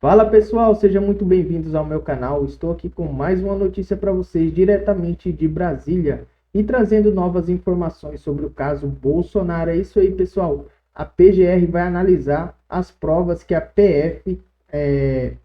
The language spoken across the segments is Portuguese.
Fala pessoal, sejam muito bem-vindos ao meu canal. Estou aqui com mais uma notícia para vocês diretamente de Brasília e trazendo novas informações sobre o caso Bolsonaro. É isso aí, pessoal. A PGR vai analisar as provas que a PF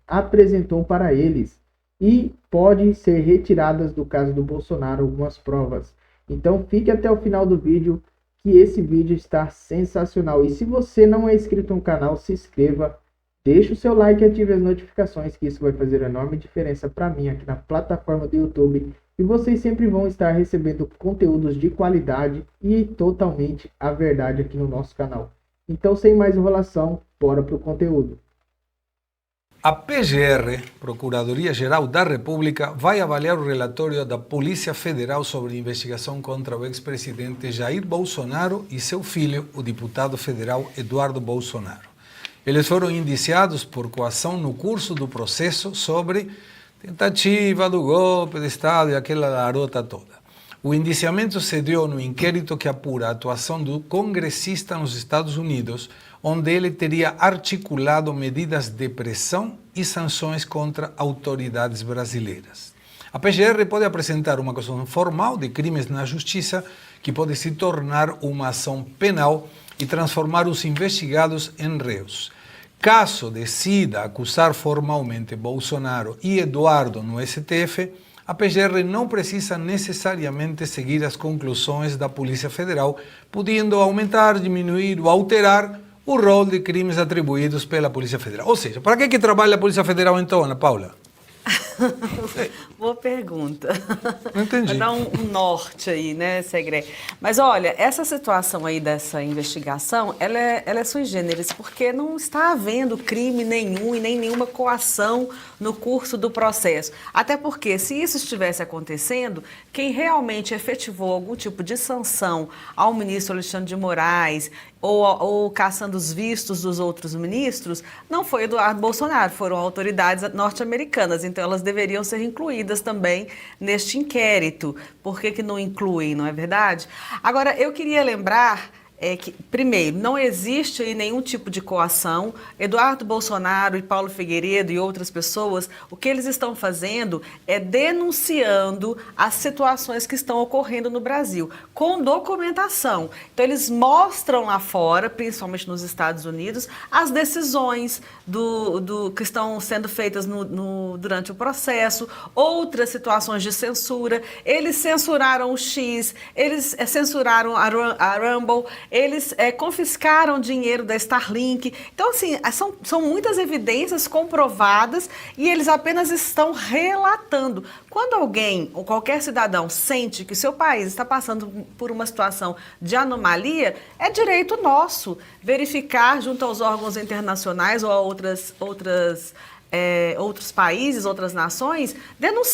apresentou para eles e pode ser retiradas do caso do Bolsonaro algumas provas. Então fique até o final do vídeo, que esse vídeo está sensacional. E se você não é inscrito no canal, se inscreva. Deixe o seu like e ative as notificações, que isso vai fazer enorme diferença para mim aqui na plataforma do YouTube. E vocês sempre vão estar recebendo conteúdos de qualidade e totalmente a verdade aqui no nosso canal. Então, sem mais enrolação, bora para o conteúdo. A PGR, Procuradoria-Geral da República, vai avaliar o relatório da Polícia Federal sobre investigação contra o ex-presidente Jair Bolsonaro e seu filho, o deputado federal Eduardo Bolsonaro. Eles foram indiciados por coação no curso do processo sobre tentativa do golpe de Estado e aquela larota toda. O indiciamento se deu no inquérito que apura a atuação do congressista nos Estados Unidos, onde ele teria articulado medidas de pressão e sanções contra autoridades brasileiras. A PGR pode apresentar uma acusação formal de crimes na justiça, que pode se tornar uma ação penal e transformar os investigados em réus. Caso decida acusar formalmente Bolsonaro e Eduardo no STF, a PGR não precisa necessariamente seguir as conclusões da Polícia Federal, podendo aumentar, diminuir ou alterar o rol de crimes atribuídos pela Polícia Federal. Ou seja, para que trabalha a Polícia Federal então, Ana Paula? Boa pergunta. Não entendi. Vai dar um norte aí, né, Segre? Mas olha, essa situação aí dessa investigação, ela é sui generis, porque não está havendo crime nenhum e nem nenhuma coação no curso do processo. Até porque, se isso estivesse acontecendo, quem realmente efetivou algum tipo de sanção ao ministro Alexandre de Moraes ou caçando os vistos dos outros ministros, não foi Eduardo Bolsonaro, foram autoridades norte-americanas. Então, elas deveriam ser incluídas também neste inquérito. Por que não incluem, não é verdade? Agora, eu queria lembrar que, primeiro, não existe aí nenhum tipo de coação. Eduardo Bolsonaro e Paulo Figueiredo e outras pessoas, o que eles estão fazendo é denunciando as situações que estão ocorrendo no Brasil, com documentação. Então, eles mostram lá fora, principalmente nos Estados Unidos, as decisões que estão sendo feitas durante o processo, outras situações de censura. Eles censuraram o X, eles censuraram a Rumble, eles confiscaram dinheiro da Starlink. Então, assim, são muitas evidências comprovadas e eles apenas estão relatando. Quando alguém ou qualquer cidadão sente que o seu país está passando por uma situação de anomalia, é direito nosso verificar junto aos órgãos internacionais ou a outros países, outras nações,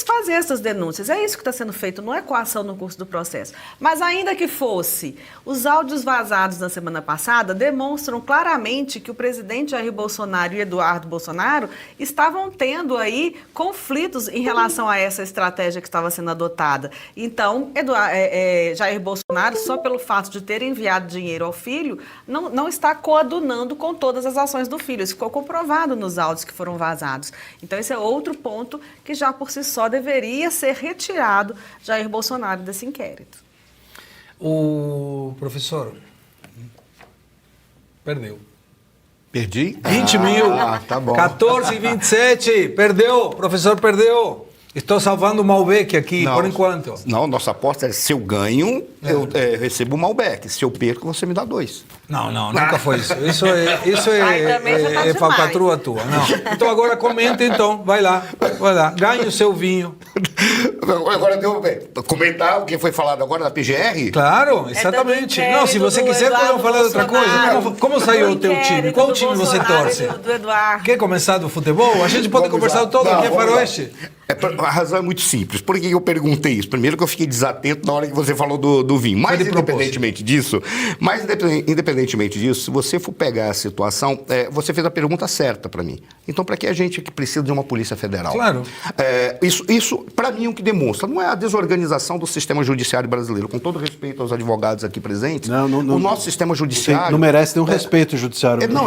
fazer essas denúncias. É isso que está sendo feito, não é coação no curso do processo. Mas ainda que fosse, os áudios vazados na semana passada demonstram claramente que o presidente Jair Bolsonaro e Eduardo Bolsonaro estavam tendo aí conflitos em relação a essa estratégia que estava sendo adotada. Então, Jair Bolsonaro, só pelo fato de ter enviado dinheiro ao filho, não está coadunando com todas as ações do filho. Isso ficou comprovado nos áudios que foram vazados. Então, esse é outro ponto que já por si só deveria ser retirado Jair Bolsonaro desse inquérito. O professor perdeu. Perdi? 20 mil. Tá bom. 14,27. Perdeu. O professor perdeu. Estou salvando o Malbec aqui, por enquanto. Não, nossa aposta é: se eu ganho, eu recebo o Malbec. Se eu perco, você me dá 2. Não, nunca foi isso. Isso é falcatrua tua. Não. Então agora comenta, então. Vai lá. Ganhe o seu vinho. Agora eu comentar o que foi falado agora na PGR? Claro, exatamente. Não, se você quiser, podemos falar de outra coisa. Como saiu o teu time? Qual time você torce? Do Eduardo. Quer começar do futebol? A gente pode conversar todo aqui, é faroeste. A razão é muito simples. Por que eu perguntei isso? Primeiro que eu fiquei desatento na hora que você falou do vinho. Mas independentemente disso, se você for pegar a situação, você fez a pergunta certa para mim. Então, para que a gente que precisa de uma Polícia Federal? Claro. Isso para mim, o que demonstra não é a desorganização do sistema judiciário brasileiro, com todo respeito aos advogados aqui presentes, o nosso sistema judiciário... Não merece nenhum respeito judiciário. Não,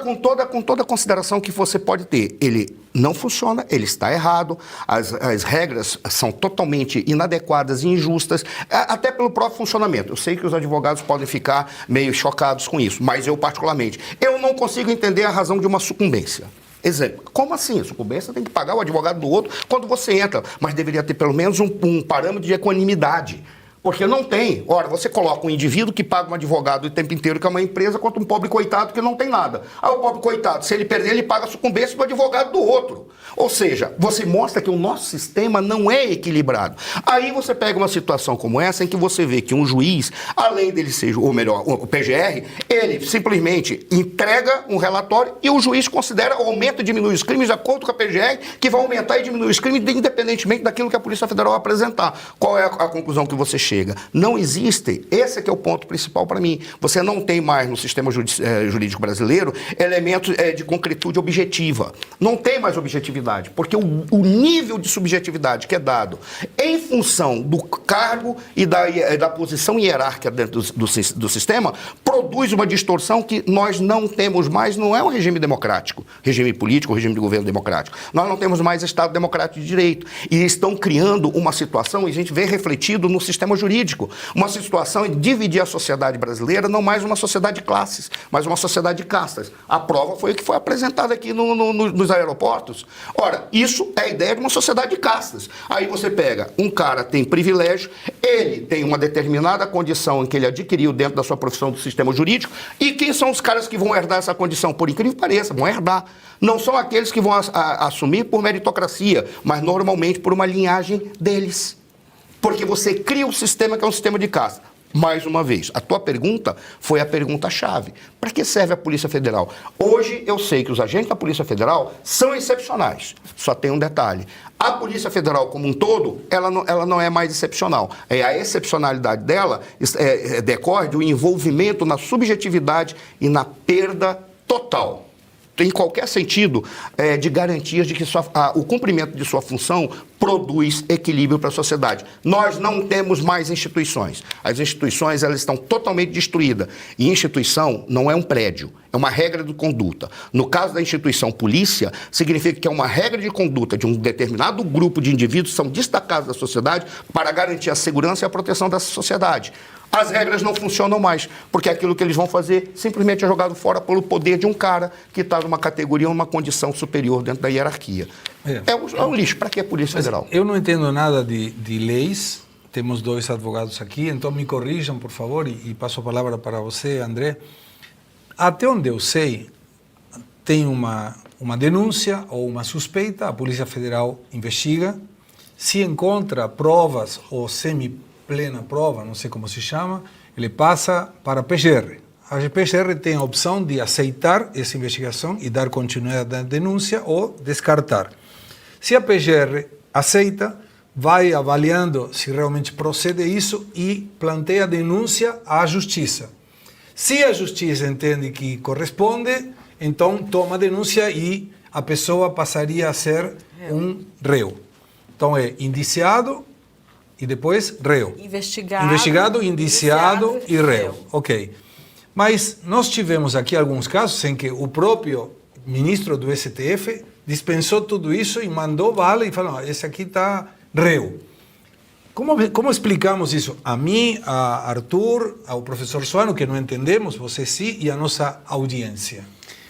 com toda a consideração que você pode ter. Ele não funciona, ele está errado, as regras são totalmente inadequadas e injustas, até pelo próprio funcionamento. Eu sei que os advogados podem ficar meio chocados com isso, mas eu particularmente, eu não consigo entender a razão de uma sucumbência. Exemplo, como assim? A sucumbência tem que pagar o advogado do outro quando você entra, mas deveria ter pelo menos um parâmetro de equanimidade. Porque não tem. Ora, você coloca um indivíduo que paga um advogado o tempo inteiro, que é uma empresa, contra um pobre coitado que não tem nada. Aí o pobre coitado, se ele perder, ele paga a sucumbência do advogado do outro. Ou seja, você mostra que o nosso sistema não é equilibrado. Aí você pega uma situação como essa, em que você vê que um juiz, além dele ser, ou melhor, o PGR, ele simplesmente entrega um relatório e o juiz considera, aumenta e diminui os crimes de acordo com a PGR, que vai aumentar e diminuir os crimes independentemente daquilo que a Polícia Federal apresentar. Qual é a conclusão que você chega? Não existe, esse é que é o ponto principal para mim. Você não tem mais no sistema jurídico brasileiro elementos de concretude objetiva. Não tem mais objetividade, porque o nível de subjetividade que é dado em função do cargo e da posição hierárquica dentro do sistema produz uma distorção que nós não temos mais, não é um regime democrático, regime político, regime de governo democrático. Nós não temos mais Estado democrático de direito. E estão criando uma situação, e a gente vê refletido no sistema jurídico, uma situação de dividir a sociedade brasileira, não mais uma sociedade de classes, mas uma sociedade de castas. A prova foi o que foi apresentado aqui nos aeroportos. Ora, isso é a ideia de uma sociedade de castas. Aí você pega, um cara tem privilégio, ele tem uma determinada condição em que ele adquiriu dentro da sua profissão do sistema jurídico, e quem são os caras que vão herdar essa condição? Por incrível que pareça, vão herdar. Não são aqueles que vão assumir por meritocracia, mas normalmente por uma linhagem deles. Porque você cria um sistema que é um sistema de casta. Mais uma vez, a tua pergunta foi a pergunta-chave. Para que serve a Polícia Federal? Hoje eu sei que os agentes da Polícia Federal são excepcionais. Só tem um detalhe. A Polícia Federal como um todo, ela não é mais excepcional. A excepcionalidade dela decorre do envolvimento na subjetividade e na perda total, em qualquer sentido, de garantias de que o cumprimento de sua função produz equilíbrio para a sociedade. Nós não temos mais instituições. As instituições, elas estão totalmente destruídas. E instituição não é um prédio, é uma regra de conduta. No caso da instituição polícia, significa que é uma regra de conduta de um determinado grupo de indivíduos que são destacados da sociedade para garantir a segurança e a proteção dessa sociedade. As regras não funcionam mais, porque aquilo que eles vão fazer simplesmente é jogado fora pelo poder de um cara que está numa categoria, numa condição superior dentro da hierarquia. É um lixo. Para que a Polícia Federal? Eu não entendo nada de leis, temos dois advogados aqui, então me corrijam, por favor, e passo a palavra para você, André. Até onde eu sei, tem uma denúncia ou uma suspeita, a Polícia Federal investiga, se encontra provas ou semi-plena prova, não sei como se chama, ele passa para a PGR. A PGR tem a opção de aceitar essa investigação e dar continuidade à denúncia ou descartar. Se a PGR aceita, vai avaliando se realmente procede isso e planteia a denúncia à Justiça. Se a Justiça entende que corresponde, então toma a denúncia e a pessoa passaria a ser um réu. Então é indiciado e depois réu. Investigado, indiciado e réu. Ok. Mas nós tivemos aqui alguns casos em que o próprio ministro do STF dispensou tudo isso e mandou bala e falou, esse aqui está réu. Como explicamos isso? A mim, a Arthur, ao professor Suano, que não entendemos, você sim, e a nossa audiência.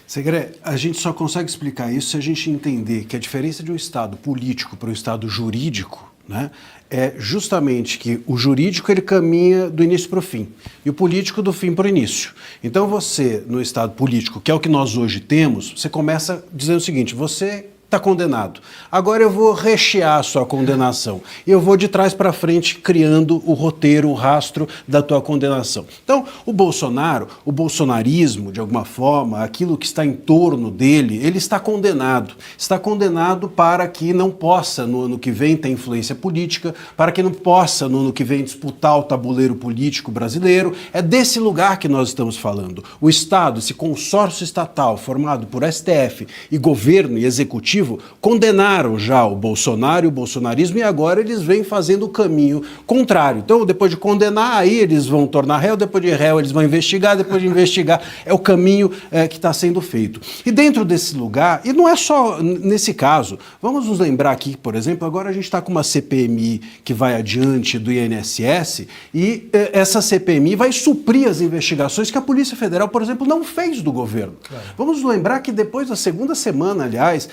Segre, a gente só consegue explicar isso se a gente entender que a diferença de um Estado político para um Estado jurídico, né, é justamente que o jurídico ele caminha do início para o fim e o político do fim para o início. Então você, no Estado político, que é o que nós hoje temos, você começa dizendo o seguinte, você está condenado. Agora eu vou rechear a sua condenação. E eu vou de trás para frente criando o roteiro, o rastro da tua condenação. Então, o Bolsonaro, o bolsonarismo, de alguma forma, aquilo que está em torno dele, ele está condenado. Está condenado para que não possa, no ano que vem, ter influência política, para que não possa, no ano que vem, disputar o tabuleiro político brasileiro. É desse lugar que nós estamos falando. O Estado, esse consórcio estatal formado por STF e governo e executivo, Executivo condenaram já o Bolsonaro e o bolsonarismo e agora eles vêm fazendo o caminho contrário. Então, depois de condenar, aí eles vão tornar réu, depois de réu eles vão investigar, depois de investigar, é o caminho que está sendo feito. E dentro desse lugar, e não é só nesse caso, vamos nos lembrar aqui, por exemplo, agora a gente está com uma CPMI que vai adiante do INSS e essa CPMI vai suprir as investigações que a Polícia Federal, por exemplo, não fez do governo. Claro. Vamos lembrar que depois da segunda semana, aliás,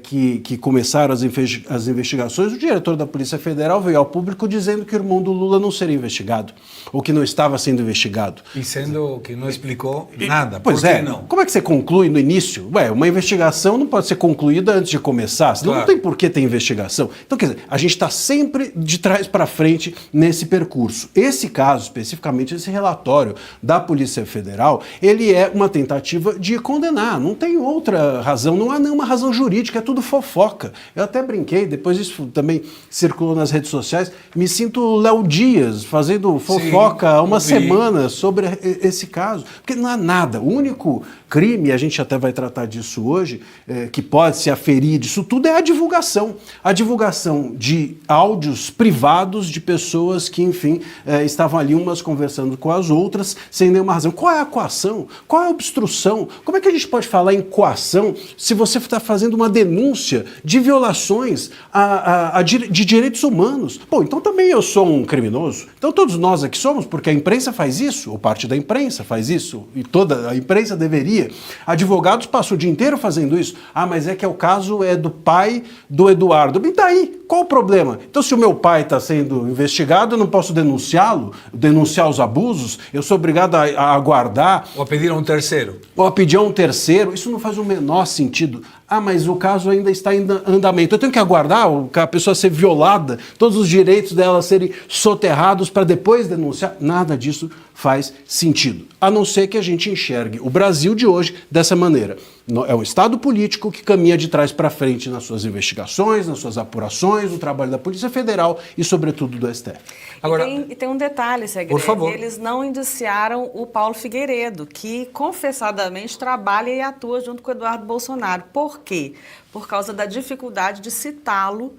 que começaram as investigações, o diretor da Polícia Federal veio ao público dizendo que o irmão do Lula não seria investigado, ou que não estava sendo investigado. E sendo que não explicou nada. Pois é, não? Como é que você conclui no início? Uma investigação não pode ser concluída antes de começar, senão não tem por que ter investigação. Então, quer dizer, a gente está sempre de trás para frente nesse percurso. Esse caso, especificamente, esse relatório da Polícia Federal, ele é uma tentativa de condenar, não tem outra razão, não há nenhuma razão jurídica, é tudo fofoca. Eu até brinquei, depois isso também circulou nas redes sociais, me sinto Léo Dias fazendo fofoca há uma semana sobre esse caso, porque não há nada. O único crime, a gente até vai tratar disso hoje, que pode se aferir disso tudo é a divulgação. A divulgação de áudios privados de pessoas que, enfim, estavam ali umas conversando com as outras sem nenhuma razão. Qual é a coação? Qual é a obstrução? Como é que a gente pode falar em coação se você está fazendo uma denúncia de violações de direitos humanos? Bom, então também eu sou um criminoso. Então todos nós aqui somos, porque a imprensa faz isso, ou parte da imprensa faz isso, e toda a imprensa deveria. Advogados passam o dia inteiro fazendo isso. Ah, mas é que o caso é do pai do Eduardo. E daí? Qual o problema? Então, se o meu pai está sendo investigado, eu não posso denunciá-lo, denunciar os abusos, eu sou obrigado a aguardar. Ou a pedir a um terceiro. Ou a pedir a um terceiro. Isso não faz o menor sentido. Ah, mas o caso ainda está em andamento. Eu tenho que aguardar a pessoa ser violada, todos os direitos dela serem soterrados para depois denunciar. Nada disso faz sentido. A não ser que a gente enxergue o Brasil de hoje dessa maneira. É um Estado político que caminha de trás para frente nas suas investigações, nas suas apurações, no trabalho da Polícia Federal e, sobretudo, do STF. Agora, e tem um detalhe, Segre, por favor. Eles não indiciaram o Paulo Figueiredo, que confessadamente trabalha e atua junto com o Eduardo Bolsonaro. Por quê? Por causa da dificuldade de citá-lo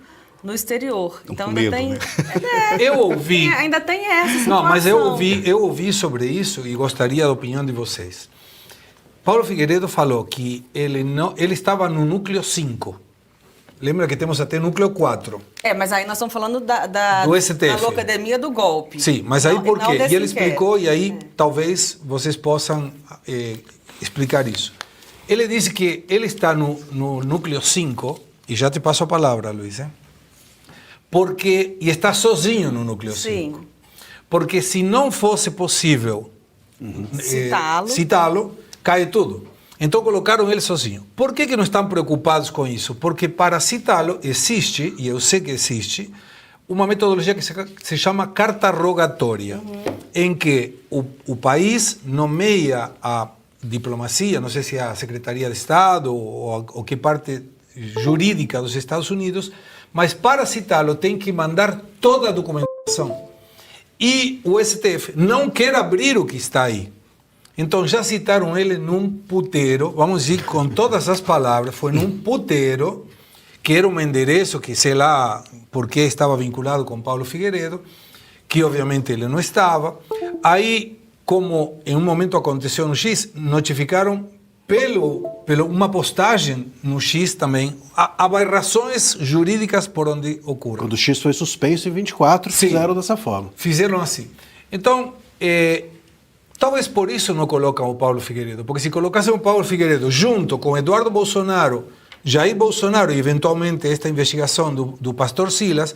no exterior. Então ainda tem... Né? Eu ouvi... ainda tem essa situação. Não, mas eu ouvi sobre isso e gostaria da opinião de vocês. Paulo Figueiredo falou que ele estava no núcleo 5. Lembra que temos até núcleo 4. Mas aí nós estamos falando do STF. Da Locademia do Golpe. Sim, mas aí por quê? E ele explicou, e aí talvez vocês possam explicar isso. Ele disse que ele está no núcleo 5, e já te passo a palavra, Luiz, e está sozinho no núcleo 5. Porque se não fosse possível citá-lo, cai tudo. Então colocaram ele sozinho. Por que não estão preocupados com isso? Porque para citá-lo existe, e eu sei que existe, uma metodologia que se chama carta rogatória, em que o país nomeia a diplomacia, não sei se é a Secretaria de Estado ou que parte jurídica dos Estados Unidos, mas para citá-lo tem que mandar toda a documentação. E o STF não quer abrir o que está aí. Então já citaram ele num puteiro, vamos ir com todas as palavras, foi num puteiro, que era um endereço que sei lá porque estava vinculado com Paulo Figueiredo, que obviamente ele não estava. Aí, como em um momento aconteceu no X, notificaram pelo uma postagem no X também, aberrações jurídicas por onde ocorrem. Quando o X foi suspenso em 24, Sim, fizeram dessa forma. Fizeram assim. Então, talvez por isso não colocam o Paulo Figueiredo, porque se colocassem o Paulo Figueiredo junto com Eduardo Bolsonaro, Jair Bolsonaro e eventualmente esta investigação do pastor Silas,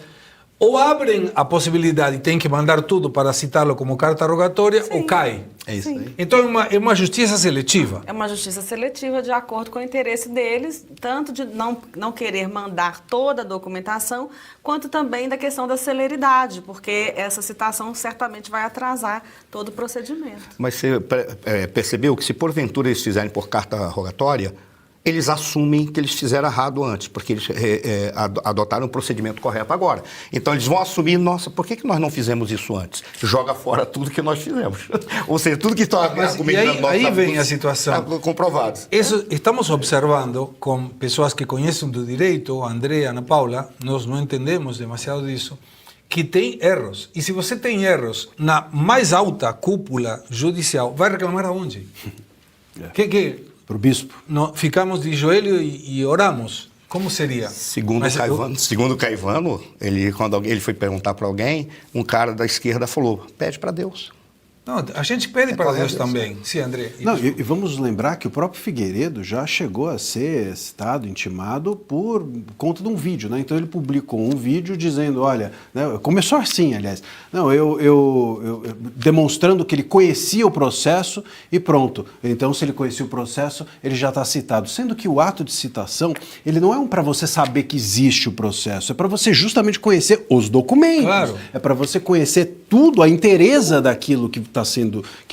ou abrem a possibilidade e tem que mandar tudo para citá-lo como carta rogatória, ou cai. É isso aí. Então é uma justiça seletiva. É uma justiça seletiva de acordo com o interesse deles, tanto de não querer mandar toda a documentação, quanto também da questão da celeridade, porque essa citação certamente vai atrasar todo o procedimento. Mas você percebeu que se porventura eles fizerem por carta rogatória, eles assumem que eles fizeram errado antes, porque eles adotaram o procedimento correto agora. Então eles vão assumir, nossa, por que nós não fizemos isso antes? Joga fora tudo que nós fizemos. Ou seja, tudo que está argumentando aí vem a situação. Comprovado. Isso, estamos observando com pessoas que conhecem do direito, a André, a Ana Paula, nós não entendemos demasiado disso, que tem erros. E se você tem erros na mais alta cúpula judicial, vai reclamar aonde? Para o bispo. Ficamos de joelho e oramos. Como seria? Segundo Caivano, quando ele foi perguntar para alguém, um cara da esquerda falou, pede para Deus. Não, a gente pede para Deus também. Sim, André. Não, e vamos lembrar que o próprio Figueiredo já chegou a ser citado, intimado por conta de um vídeo, né? Então ele publicou um vídeo dizendo, olha, né, começou assim, aliás, não, eu demonstrando que ele conhecia o processo e pronto. Então, se ele conhecia o processo, ele já está citado. Sendo que o ato de citação, ele não é para você saber que existe o processo, é para você justamente conhecer os documentos. Claro. É para você conhecer tudo, a inteireza daquilo que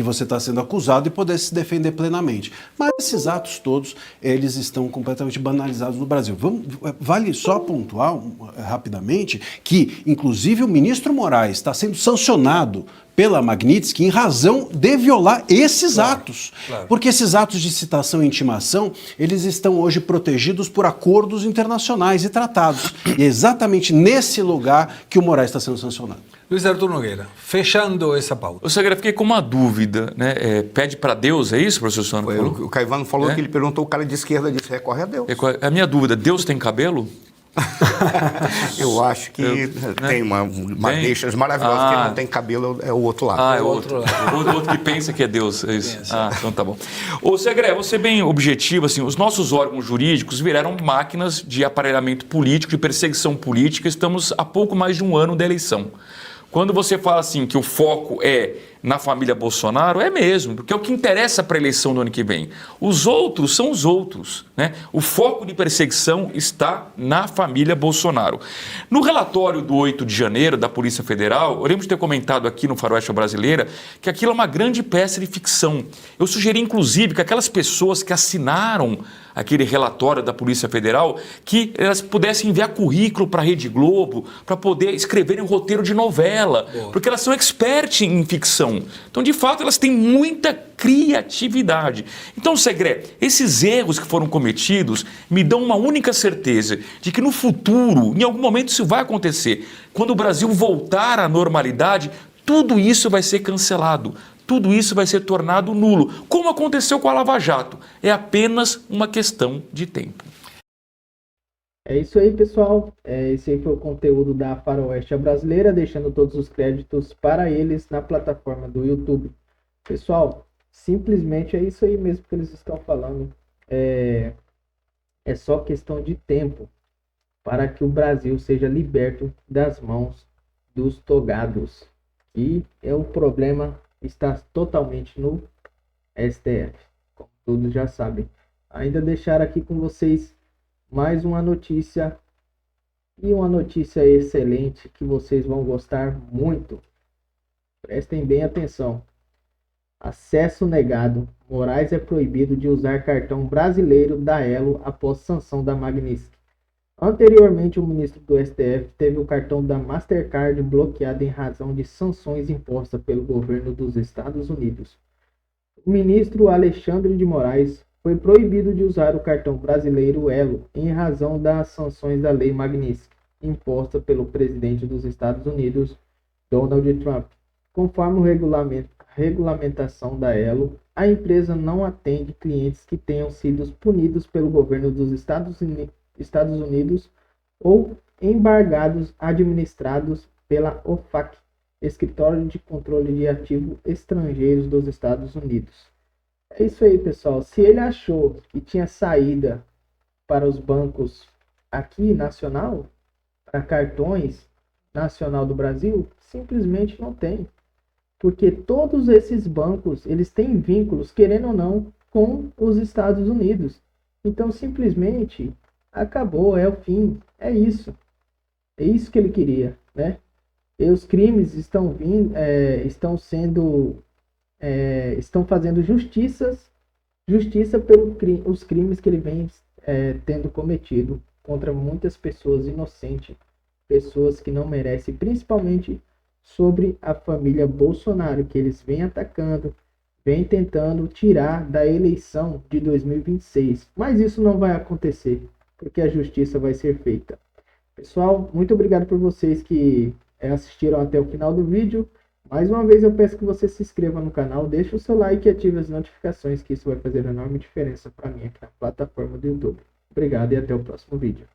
você está sendo acusado e poder se defender plenamente. Mas esses atos todos, eles estão completamente banalizados no Brasil. Vale só pontuar rapidamente que, inclusive, o ministro Moraes está sendo sancionado pela Magnitsky em razão de violar esses atos. Claro. Porque esses atos de citação e intimação, eles estão hoje protegidos por acordos internacionais e tratados. E é exatamente nesse lugar que o Moraes está sendo sancionado. Luiz Arthur Nogueira, fechando essa pauta. Eu só fiquei com uma dúvida, né? Pede para Deus, é isso, professor Sônia? O Caivano falou que ele perguntou, o cara de esquerda disse, recorre a Deus. A minha dúvida, Deus tem cabelo? Eu acho que tem uma deixas maravilhosa, que ele não tem cabelo, é o outro lado. É o outro lado. O outro que pensa que é Deus, é isso. Então tá bom. Ô, Segré, você bem objetivo, assim, os nossos órgãos jurídicos viraram máquinas de aparelhamento político, de perseguição política, estamos há pouco mais de um ano da eleição. Quando você fala assim que o foco é na família Bolsonaro, é mesmo, porque é o que interessa para a eleição do ano que vem. Os outros são os outros, né? O foco de perseguição está na família Bolsonaro. No relatório do 8 de janeiro da Polícia Federal, eu lembro de ter comentado aqui no Faroeste Brasileira que aquilo é uma grande peça de ficção. Eu sugeri, inclusive, que aquelas pessoas que assinaram aquele relatório da Polícia Federal, que elas pudessem enviar currículo para a Rede Globo, para poder escreverem um roteiro de novela, porque elas são expert em ficção. Então, de fato, elas têm muita criatividade. Então, Segré, esses erros que foram cometidos me dão uma única certeza de que no futuro, em algum momento isso vai acontecer. Quando o Brasil voltar à normalidade, tudo isso vai ser cancelado. Tudo isso vai ser tornado nulo, como aconteceu com a Lava Jato. É apenas uma questão de tempo. É isso aí, pessoal. Esse aí foi o conteúdo da Faroeste Brasileira, deixando todos os créditos para eles na plataforma do YouTube. Pessoal, simplesmente é isso aí mesmo que eles estão falando. É só questão de tempo para que o Brasil seja liberto das mãos dos togados. E o problema está totalmente no STF, como todos já sabem. Ainda deixar aqui com vocês mais uma notícia, e uma notícia excelente que vocês vão gostar muito. Prestem bem atenção. Acesso negado. Moraes é proibido de usar cartão brasileiro da Elo após sanção da Magnitsky. Anteriormente, o ministro do STF teve o cartão da Mastercard bloqueado em razão de sanções impostas pelo governo dos Estados Unidos. O ministro Alexandre de Moraes foi proibido de usar o cartão brasileiro Elo em razão das sanções da lei Magnitsky, imposta pelo presidente dos Estados Unidos, Donald Trump. Conforme regulamentação da Elo, a empresa não atende clientes que tenham sido punidos pelo governo dos Estados Unidos ou embargados administrados pela OFAC, Escritório de Controle de Ativos Estrangeiros dos Estados Unidos. É isso aí, pessoal. Se ele achou que tinha saída para os bancos aqui nacional, para cartões nacional do Brasil, simplesmente não tem. Porque todos esses bancos, eles têm vínculos, querendo ou não, com os Estados Unidos. Então, simplesmente, acabou, é o fim, é isso. É isso que ele queria, né? E os crimes estão fazendo justiça pelos crimes que ele vem tendo cometido contra muitas pessoas inocentes, pessoas que não merecem, principalmente sobre a família Bolsonaro, que eles vêm atacando, vêm tentando tirar da eleição de 2026. Mas isso não vai acontecer, porque a justiça vai ser feita. Pessoal, muito obrigado por vocês que assistiram até o final do vídeo. Mais uma vez eu peço que você se inscreva no canal, deixe o seu like e ative as notificações, que isso vai fazer enorme diferença para mim aqui na plataforma do YouTube. Obrigado e até o próximo vídeo.